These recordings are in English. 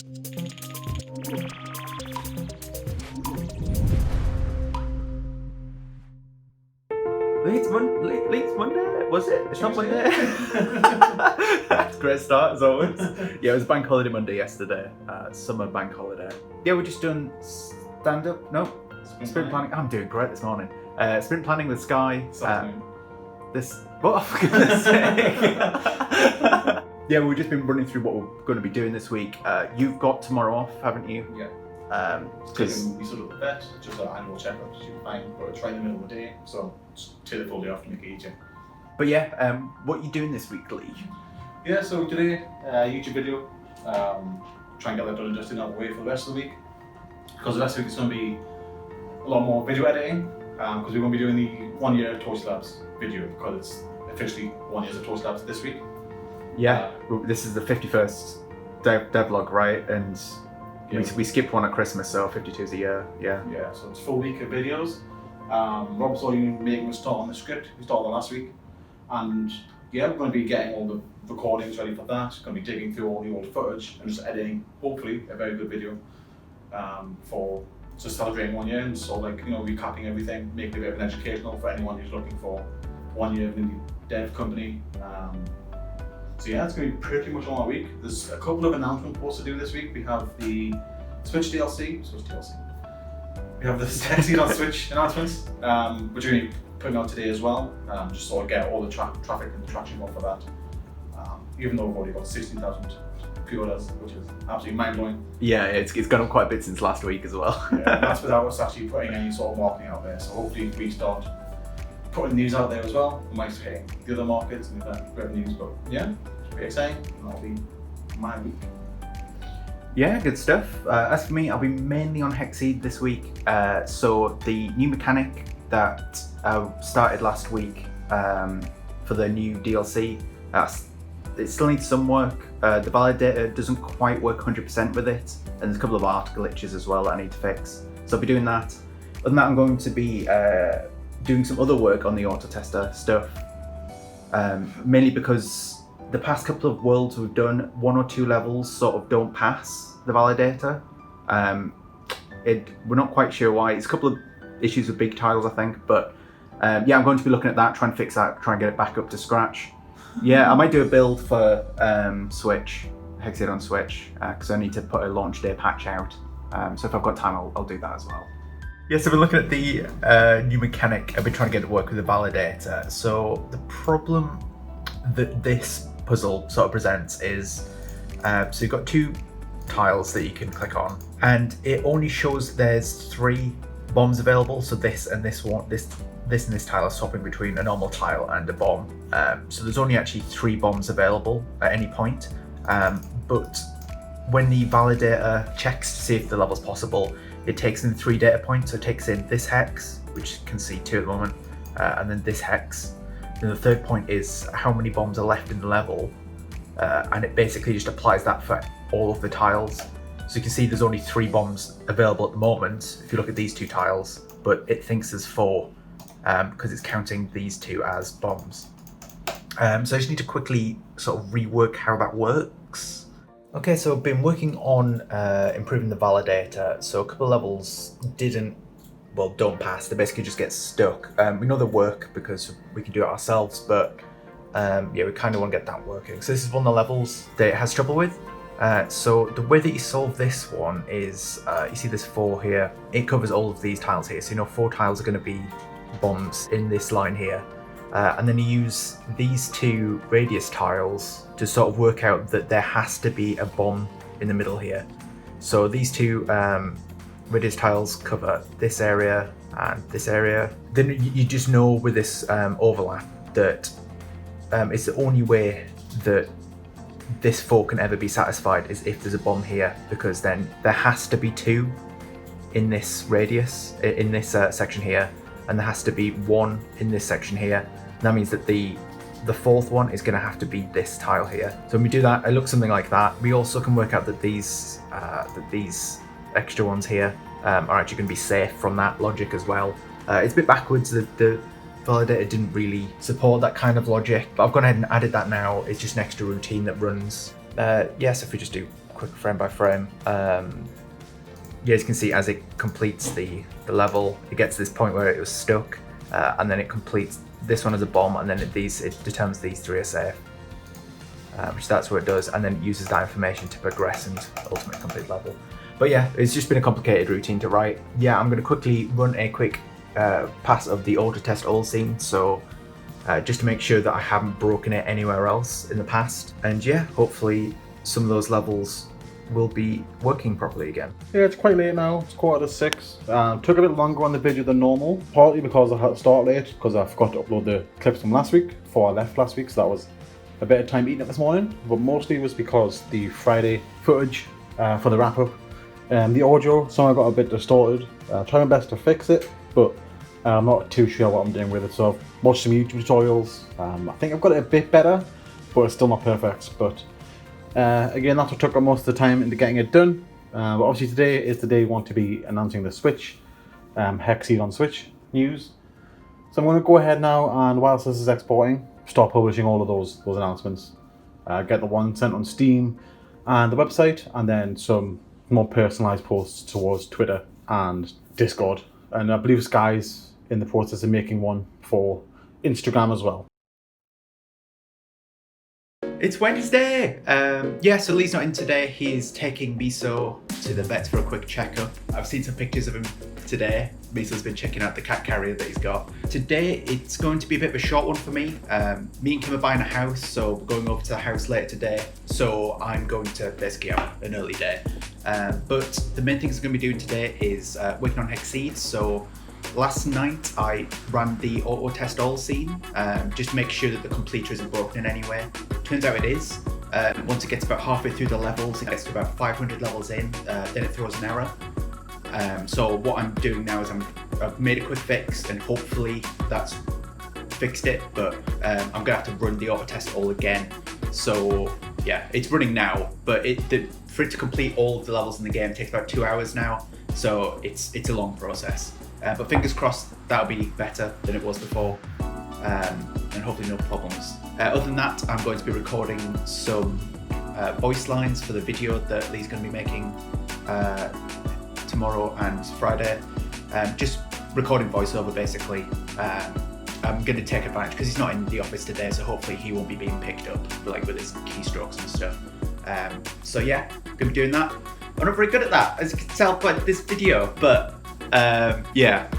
Leeds Monday? Was it? It's not Monday. That's a great start as always. Yeah, it was bank holiday Monday yesterday. Summer bank holiday. Yeah, we just done stand-up. No, sprint planning. I'm doing great this morning. Sprint planning with Skye. What? For goodness sake. Yeah, we've just been running through what we're going to be doing this week. You've got tomorrow off, haven't you? Yeah. Because we sort of the vet, just an annual checkup, so you're fine, but try in the middle of the day, so just take the full day off to make it easier. But yeah, what are you doing this week, Lee? Yeah, so today, YouTube video, try and get that done and dusted out of the way for the rest of the week. Because the rest of the week it's going to be a lot more video editing, because we're going to be doing the 1 year ToastieLabs video, because it's officially 1 year of ToastieLabs this week. Yeah, this is the 51st devlog, right? And we skipped one at Christmas, so 52 is a year. Yeah. Yeah, so it's a full week of videos. Rob's already making a start on the script. We started last week, and yeah, we're going to be getting all the recordings ready for that. Going to be digging through all the old footage and just editing, hopefully, a very good video for just celebrating 1 year and sort of like, recapping everything, making it a bit of an educational for anyone who's looking for 1 year of an indie dev company. So yeah, it's going to be pretty much all our week. There's a couple of announcement posts to do this week. We have the Switch DLC. We have the hexceed on Switch announcements, which we're going to be putting out today as well, just sort of get all the traffic and the traction going for that. Even though we've already got 16,000 pre-orders, which is absolutely mind-blowing. Yeah, it's gone up quite a bit since last week as well. Yeah, that's without us actually putting any sort of marketing out there. So hopefully we start putting news out there as well. We might start hitting the other markets and the revenues, but yeah, it's pretty exciting. And that'll be my week. Yeah, good stuff. As for me, I'll be mainly on hexceed this week. So the new mechanic that started last week for the new DLC, it still needs some work. The validator doesn't quite work 100% with it, and there's a couple of art glitches as well that I need to fix. So I'll be doing that. Other than that, I'm going to be doing some other work on the auto tester stuff, mainly because the past couple of worlds we've done, 1 or 2 levels sort of don't pass the validator. We're not quite sure why. It's a couple of issues with big tiles, I think, but yeah, I'm going to be looking at that, try and fix that, try and get it back up to scratch. Yeah, I might do a build for Switch, hexceed on Switch, because I need to put a launch day patch out. So if I've got time, I'll do that as well. Yes, I've been looking at the new mechanic. I've been trying to get it to work with the validator. So the problem that this puzzle sort of presents is, so you've got 2 tiles that you can click on, and it only shows there's 3 bombs available. So this and this one, this and this tile are swapping between a normal tile and a bomb. So there's only actually 3 bombs available at any point. But when the validator checks to see if the level's possible, it takes in 3 data points. So it takes in this hex, which you can see 2 at the moment, and then this hex. Then the 3rd point is how many bombs are left in the level, and it basically just applies that for all of the tiles. So you can see there's only 3 bombs available at the moment if you look at these 2 tiles, but it thinks there's 4 because it's counting these 2 as bombs. So I just need to quickly sort of rework how that works. Okay, so I've been working on improving the validator. So a couple of levels don't pass, they basically just get stuck. We know they work because we can do it ourselves, but yeah, we kind of want to get that working. So this is one of the levels that it has trouble with. So the way that you solve this one is, you see this 4 here, it covers all of these tiles here. So 4 tiles are going to be bombs in this line here. And then you use these 2 radius tiles to sort of work out that there has to be a bomb in the middle here. So these 2 radius tiles cover this area and this area. Then you just know with this overlap that it's the only way that this 4 can ever be satisfied is if there's a bomb here, because then there has to be 2 in this radius, in this section here, and there has to be 1 in this section here. And that means that the 4th one is going to have to be this tile here. So when we do that, it looks something like that. We also can work out that these extra ones here are actually going to be safe from that logic as well. It's a bit backwards. The validator didn't really support that kind of logic, but I've gone ahead and added that now. It's just an extra routine that runs. Yes, if we just do quick frame by frame. Yeah, as you can see, as it completes the level, it gets to this point where it was stuck, and then it completes this one as a bomb, and then it determines these 3 are safe, which that's what it does, and then it uses that information to progress and ultimately complete the level. But yeah, it's just been a complicated routine to write. Yeah, I'm going to quickly run a quick pass of the auto test all scene, so just to make sure that I haven't broken it anywhere else in the past, and yeah, hopefully some of those levels will be working properly again. Yeah, it's quite late now. It's 6:15. Took a bit longer on the video than normal, partly because I had to start late because I forgot to upload the clips from last week before I left last week, so that was a bit of time eating it this morning. But mostly it was because the Friday footage for the wrap up, the audio, some I got a bit distorted. Trying my best to fix it, but I'm not too sure what I'm doing with it. So I've watched some YouTube tutorials. I think I've got it a bit better, but it's still not perfect. But again, that's what took up most of the time into getting it done. But obviously today is the day we want to be announcing the Switch, hexceed on Switch news. So I'm going to go ahead now, and whilst this is exporting, start publishing all of those announcements. Get the one sent on Steam and the website, and then some more personalised posts towards Twitter and Discord. And I believe Skye's in the process of making one for Instagram as well. It's Wednesday! Yeah, so Lee's not in today. He's taking Miso to the vet for a quick checkup. I've seen some pictures of him today. Miso's been checking out the cat carrier that he's got. Today, it's going to be a bit of a short one for me. Me and Kim are buying a house, so we're going over to the house later today. So I'm going to basically have an early day. But the main things I'm going to be doing today is working on hexceed. So last night I ran the auto test all scene, just to make sure that the completer isn't broken in any way. Turns out it is. Once it gets about halfway through the levels, it gets to about 500 levels in, then it throws an error. So what I'm doing now is I've made a quick fix, and hopefully that's fixed it, but I'm gonna have to run the auto test all again. So yeah, it's running now, but for it to complete all of the levels in the game takes about 2 hours now, so it's a long process. But fingers crossed that'll be better than it was before, and hopefully no problems. Other than that, I'm going to be recording some voice lines for the video that Lee's going to be making tomorrow and Friday. Just recording voiceover basically. I'm going to take advantage because he's not in the office today, so hopefully he won't be being picked up like with his keystrokes and stuff. So yeah, going to be doing that. I'm not very good at that, as you can tell by this video, but yeah,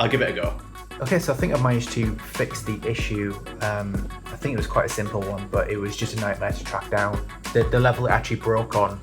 I'll give it a go. Okay, so I think I managed to fix the issue. I think it was quite a simple one, but it was just a nightmare to track down. The level it actually broke on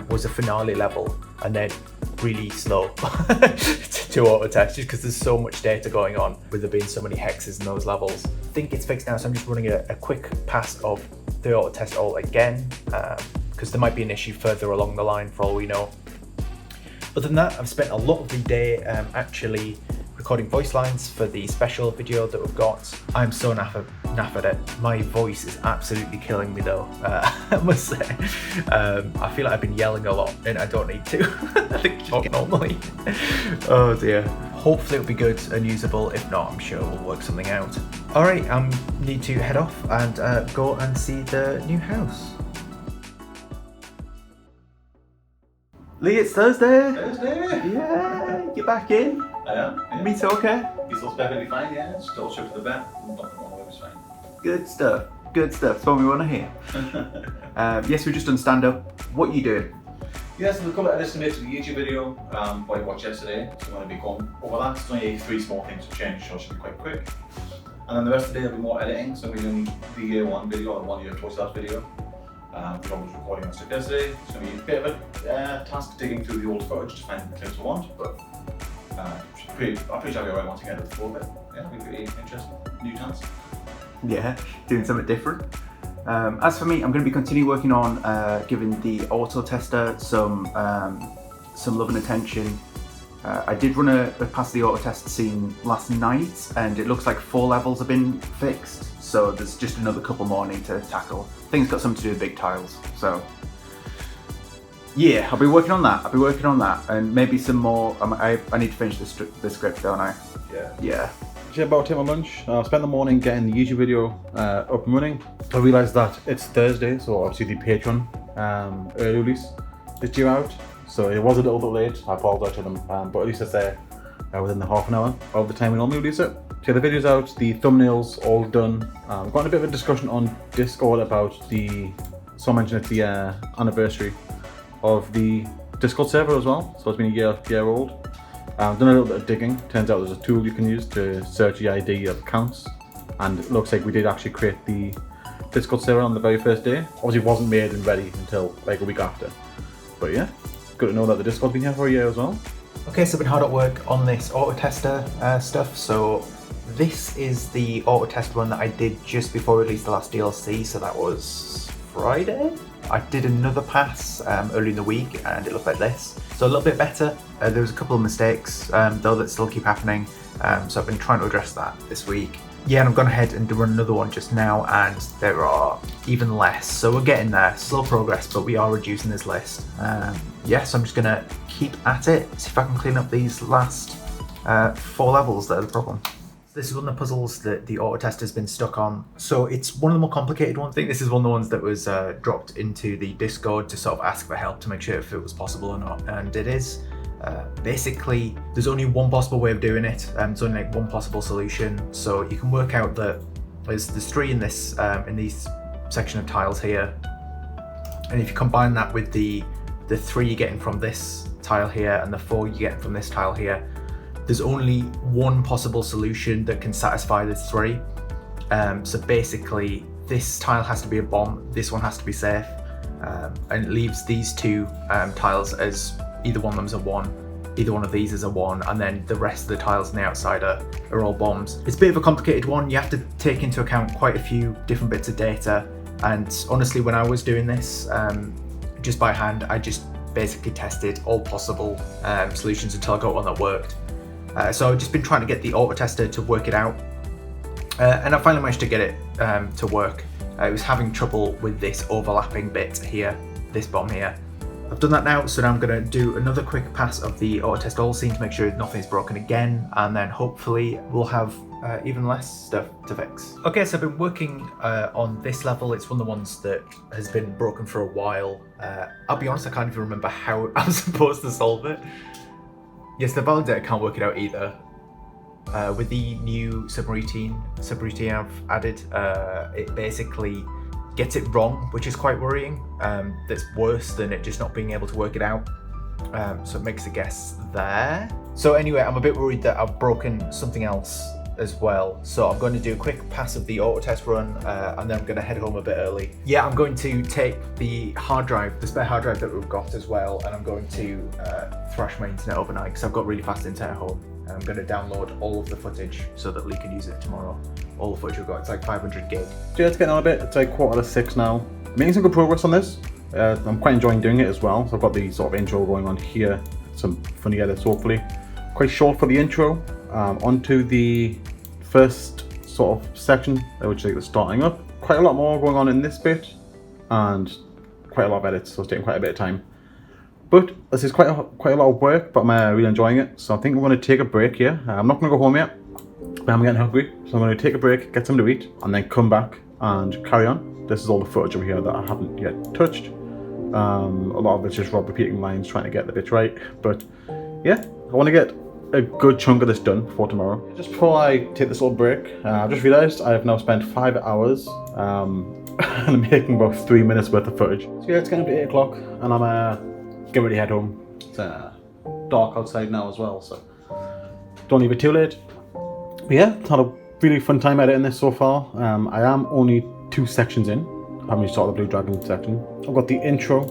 was a finale level, and then really slow to auto test, just because there's so much data going on with there being so many hexes in those levels. I think it's fixed now, so I'm just running a quick pass of the auto test all again, because there might be an issue further along the line for all we know. Other than that, I've spent a lot of the day actually recording voice lines for the special video that we've got. I'm so knackered it. My voice is absolutely killing me though, I must say. I feel like I've been yelling a lot and I don't need to. I think I talk normally. Oh dear. Hopefully it'll be good and usable. If not, I'm sure we'll work something out. Alright, I need to head off and go and see the new house. Lee, it's Thursday. Thursday. Yeah, you're back in. I am. Yeah. Me too, okay? He's still perfectly fine, yeah. Still shipped to the vet. Nothing wrong with him, it's fine. Good stuff. Good stuff. That's what we want to hear. Yes, we're just on stand-up. What are you doing? Yes, we've got an estimate to the YouTube video, what I watched yesterday. So I'm going to be going over that. It's only 3 small things to change, so it should be quite quick. And then the rest of the day will be more editing. So we're doing the year 1 video or the 1 year ToastieLabs video. Which I was recording on stuff yesterday. It's going to be a bit of a task digging through the old footage to find the clips I want, but I'm pretty sure I'll be alright once I get it before, but yeah, it'll be pretty interesting. New task. Yeah, doing something different. As for me, I'm going to be continuing working on giving the auto tester some love and attention. I did run a past the auto test scene last night, and it looks like 4 levels have been fixed. So there's just another couple more I need to tackle. I think it's got something to do with big tiles. So yeah, I'll be working on that. And maybe some more. I need to finish the script, don't I? Yeah. Actually, about to take my lunch. I spent the morning getting the YouTube video up and running. I realised that it's Thursday, so obviously the Patreon early release is due out, so it was a little bit late. I apologise to them, but at least it's there within the half an hour of the time we normally release it. So the video's out, the thumbnail's all done. We've got a bit of a discussion on Discord about someone mentioned it's the anniversary of the Discord server as well, so it's been a year old. I've done a little bit of digging. Turns out there's a tool you can use to search the ID of accounts, and it looks like we did actually create the Discord server on the very first day. Obviously it wasn't made and ready until like a week after. But yeah, good to know that the Discord's been here for a year as well. Okay, so I've been hard at work on this auto tester stuff. So this is the auto test run that I did just before we released the last DLC, so that was Friday. I did another pass early in the week and it looked like this. So a little bit better. There was a couple of mistakes though that still keep happening. So I've been trying to address that this week. Yeah, and I've gone ahead and run another one just now and there are even less. So we're getting there, slow progress, but we are reducing this list. Yeah, so I'm just gonna keep at it, see if I can clean up these last 4 levels that are the problem. This is one of the puzzles that the auto test has been stuck on. So it's one of the more complicated ones. I think this is one of the ones that was dropped into the Discord to sort of ask for help to make sure if it was possible or not, and it is. Basically, there's only one possible way of doing it. There's only like one possible solution. So you can work out that there's 3 in this in these section of tiles here, and if you combine that with the 3 you're getting from this tile here and the 4 you're getting from this tile here, there's only one possible solution that can satisfy the 3. So basically, this tile has to be a bomb, this one has to be safe, and it leaves these 2 tiles as either one of them's a 1, either one of these is a 1, and then the rest of the tiles on the outside are all bombs. It's a bit of a complicated one. You have to take into account quite a few different bits of data, and honestly, when I was doing this just by hand, I just basically tested all possible solutions until I got one that worked. So I've just been trying to get the auto tester to work it out, and I finally managed to get it to work. I was having trouble with this overlapping bit here, this bomb here. I've done that now, so now I'm going to do another quick pass of the auto test all scene to make sure nothing's broken again, and then hopefully we'll have even less stuff to fix. Okay, so I've been working on this level. It's one of the ones that has been broken for a while. I'll be honest, I can't even remember how I'm supposed to solve it. Yes, the validator can't work it out either. With the new subroutine I've added, it basically gets it wrong, which is quite worrying. That's worse than it just not being able to work it out. So it makes a guess there. So anyway, I'm a bit worried that I've broken something else as well. So I'm going to do a quick pass of the auto test run, and then I'm going to head home a bit early. Yeah, I'm going to take the hard drive, the spare hard drive that we've got as well, and I'm going to thrash my internet overnight because I've got really fast internet at home. And I'm going to download all of the footage so that Lee can use it tomorrow. All the footage we've got, it's like 500 gig. So yeah, it's getting on a bit. It's like 5:45 now. Making some good progress on this. I'm quite enjoying doing it as well. So I've got the sort of intro going on here. Some funny edits hopefully. Quite short for the intro. Onto the first sort of section, which is like the starting up. Quite a lot more going on in this bit, and quite a lot of edits, so it's taking quite a bit of time. But this is quite a lot of work, but I'm really enjoying it. So I think we're going to take a break here. I'm not going to go home yet, but I'm getting hungry. So I'm going to take a break, get something to eat, and then come back and carry on. This is all the footage over here that I haven't yet touched. A lot of it's just Rob repeating lines, trying to get the bits right. But yeah, I want to get a good chunk of this done before tomorrow. Just before I take this little break, I've just realised I have now spent 5 hours and I'm making about 3 minutes worth of footage. So yeah, it's getting to be 8 o'clock and I'm getting ready to head home. It's dark outside now as well, so don't leave it too late. But yeah, had a really fun time editing this so far. I am only 2 sections in. I haven't started the Blue Dragon section. I've got the intro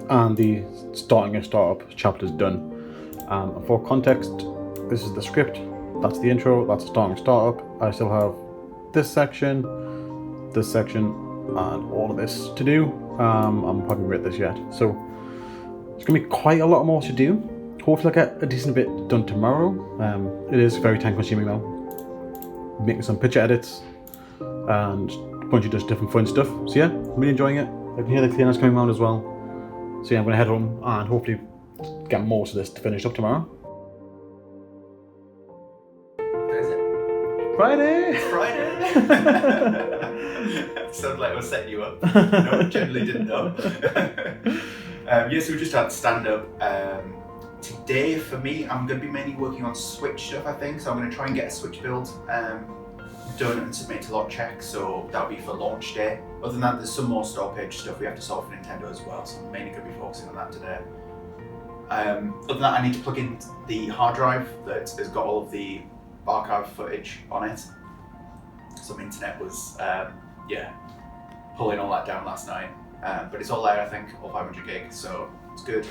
and the starting a startup chapters done. For context, this is the script, that's the intro, that's the starting startup. I still have this section, and all of this to do. I haven't written this yet, so it's going to be quite a lot more to do. Hopefully I get a decent bit done tomorrow. It is very time consuming now. Making some picture edits and a bunch of just different fun stuff. So yeah, I'm really enjoying it. I can hear the cleaners coming around as well. So yeah, I'm going to head home and hopefully get most of this to finish up tomorrow. Is it? Friday! It's Friday! Sounded like I was setting you up. No, generally didn't know. Yeah, so we just had stand-up. Today, for me, I'm going to be mainly working on Switch stuff, I think. So I'm going to try and get a Switch build done and submit to lot check. So that'll be for launch day. Other than that, there's some more store page stuff we have to solve for Nintendo as well. So I'm mainly going to be focusing on that today. Other than that, I need to plug in the hard drive that has got all of the archive footage on it. Some internet was, pulling all that down last night. But it's all there, I think, all 500 gig, so it's good.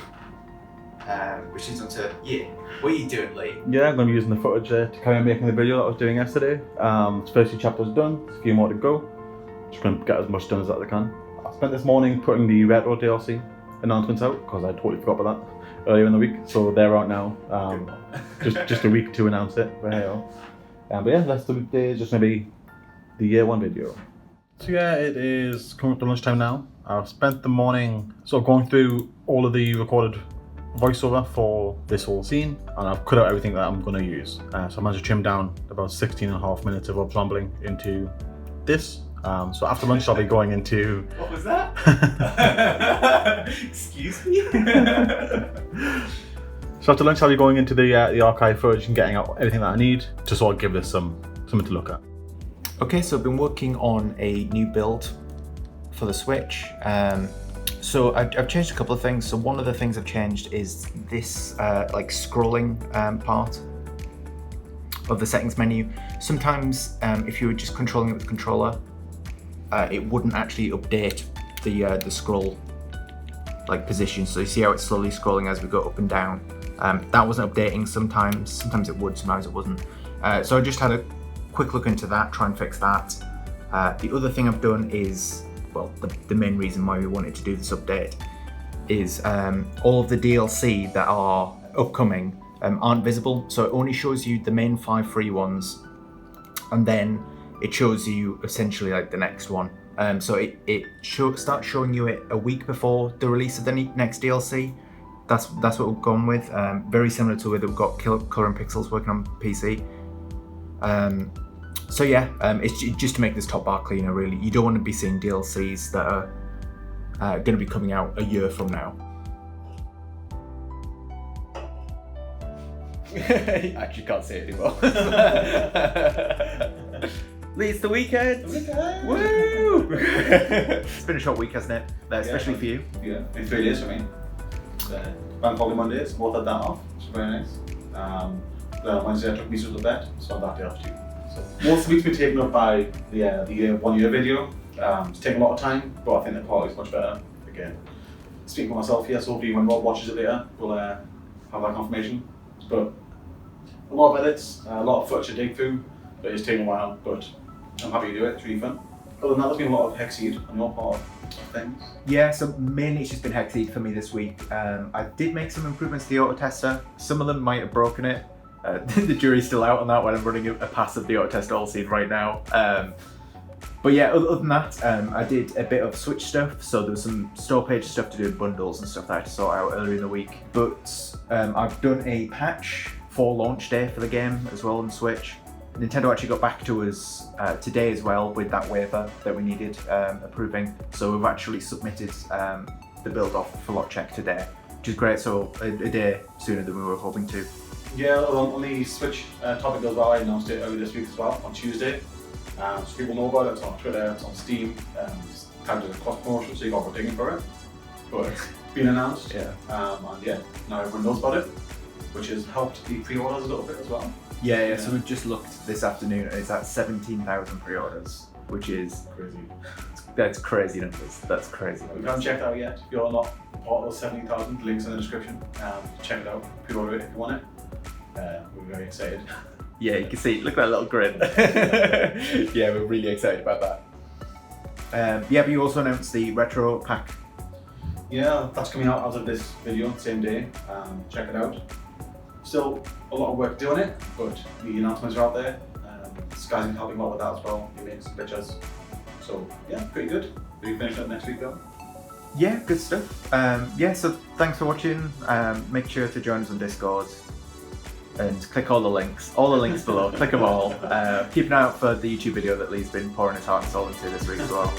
Which is on to, what are you doing, Lee? Yeah, I'm going to be using the footage to carry on making the video that I was doing yesterday. The first 2 chapters done, there's a few more to go. Just going to get as much done as I can. I spent this morning putting the Retro DLC announcements out, because I totally forgot about that earlier in the week, so they're out now. Just a week to announce it, but hey, but yeah, the rest of the day is just going to be the year 1 video. So yeah, it is coming up to lunchtime now. I've spent the morning sort of going through all of the recorded voiceover for this whole scene, and I've cut out everything that I'm going to use. So I managed to trim down about 16.5 minutes of Rob's rambling into this. So after lunch I'll be going into... What was that? Excuse me? So after lunch I'll be going into the archive footage and getting out everything that I need to sort of give this something to look at. Okay, so I've been working on a new build for the Switch. So I've changed a couple of things. So one of the things I've changed is this like scrolling part of the settings menu. Sometimes if you were just controlling it with the controller, it wouldn't actually update the scroll like position. So you see how it's slowly scrolling as we go up and down. That wasn't updating sometimes. Sometimes it would, sometimes it wasn't. So I just had a quick look into that, try and fix that. The other thing I've done is, well, the main reason why we wanted to do this update is all of the DLC that are upcoming aren't visible. So it only shows you the main 5 free ones, and then it shows you essentially like the next one. So it starts showing you it a week before the release of the next DLC. That's what we've gone with. Very similar to where we've got Color and Pixels working on PC. So yeah, it's just to make this top bar cleaner, really. You don't want to be seeing DLCs that are going to be coming out a year from now. I actually can't say it anymore. Lee, it's the weekend! Woo! It's been a short week, hasn't it? Especially for you. Yeah, in 3 days for me. Bank holiday Mondays, both had that off, which is very nice. Wednesday I took me to the vet, so that day off too. So most of the week's been taken up by the 1 year video. It's taken a lot of time, but I think the quality is much better. Again, speaking for myself here, so hopefully when Rob watches it later, we'll have that confirmation. But a lot of edits, a lot of footage to dig through, but it's taken a while, but I'm happy to do it, it's really fun. Other than that, there's been a lot of hexceed on your part of things. Yeah, so mainly it's just been hexceed for me this week. I did make some improvements to the auto tester. Some of them might have broken it. The jury's still out on that when I'm running a pass of the auto test all seed right now. But yeah, other than that, I did a bit of Switch stuff. So there was some store page stuff to do with bundles and stuff that I had to sort out earlier in the week. But I've done a patch for launch day for the game as well on Switch. Nintendo actually got back to us today as well with that waiver that we needed approving. So we've actually submitted the build off for lot check today, which is great. So a day sooner than we were hoping to. Yeah, on the Switch topic as well, I announced it earlier this week as well, on Tuesday. So people know about it, it's on Twitter, it's on Steam, it's tagged as a cross promotion, so you got to go digging for it. But it's been announced, and yeah, now everyone knows about it, which has helped the pre-orders a little bit as well. Yeah, so we've just looked this afternoon, it's at 17,000 pre-orders, which is crazy. That's crazy numbers, that's crazy numbers. If you haven't checked it out yet, if you're not part of those 17,000, links in the description, check it out, pre-order it if you want it. We're very excited. Yeah, you can see, look at that little grin. Yeah, we're really excited about that. Yeah, but you also announced the retro pack. Yeah, that's coming out as of this video, same day. Check it out. Still a lot of work doing it, but the announcements are out there. Skye's been helping a lot with that as well. He makes some pictures. So yeah, pretty good. Will you finish up next week though? Yeah, good stuff. Yeah, so thanks for watching. Make sure to join us on Discord and click all the links below. Click them all. Keep an eye out for the YouTube video that Lee's been pouring his heart and soul into this week as well.